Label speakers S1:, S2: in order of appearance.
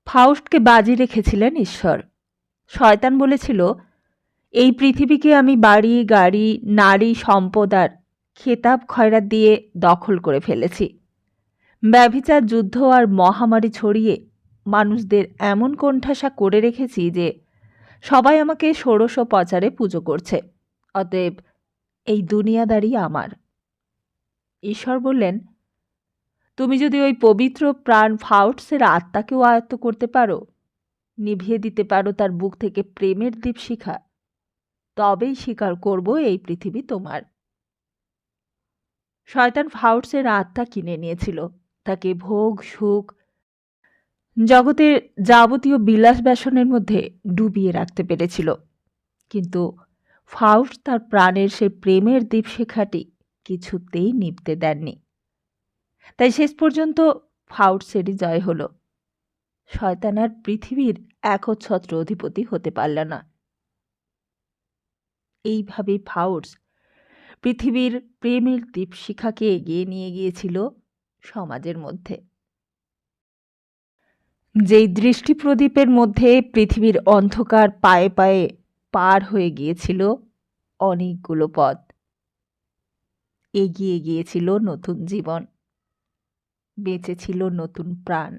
S1: ফাউস্টকে বাজি রেখেছিলেন ঈশ্বর। শয়তান বলেছিল, এই পৃথিবীকে আমি বাড়ি, গাড়ি, নারী, সম্পদ আর খেতাব খয়রাত দিয়ে দখল করে ফেলেছি। ব্যভিচার, যুদ্ধ আর মহামারী ছড়িয়ে মানুষদের এমন কোণঠাসা করে রেখেছি যে সবাই আমাকে ষোড়শ পচারে পুজো করছে। অতএব এই দুনিয়াদারি আমার। ঈশ্বর বললেন, তুমি যদি ওই পবিত্র প্রাণ ফাউস্টের আত্মাকেও আয়ত্ত করতে পারো, নিভিয়ে দিতে পারো তার বুক থেকে প্রেমের দীপশিখা, তবেই স্বীকার করব এই পৃথিবী তোমার। শয়তান ফাউস্টের আত্মা কিনে নিয়েছিল, তাকে ভোগ, সুখ, জগতের যাবতীয় বিলাস ব্যসনের মধ্যে ডুবিয়ে রাখতে পেরেছিল। কিন্তু ফাউস্ট তার প্রাণের সেই প্রেমের দীপশিখাটি কিছুতেই নিভতে দেননি। তাই শেষ পর্যন্ত ফাউস্টেরই জয় হল। শয়তান আর পৃথিবীর একচ্ছত্র অধিপতি হতে পারল না। এইভাবেই ফাউস্ট পৃথিবীর প্রেমের দীপশিখাকে এগিয়ে নিয়ে গিয়েছিল সমাজের মধ্যে। যেই দৃষ্টিপ্রদীপের মধ্যে পৃথিবীর অন্ধকার পায়ে পায়ে পার হয়ে গিয়েছিল অনেকগুলো পথ, এগিয়ে গিয়েছিল নতুন জীবন, বেঁচেছিল নতুন প্রাণ।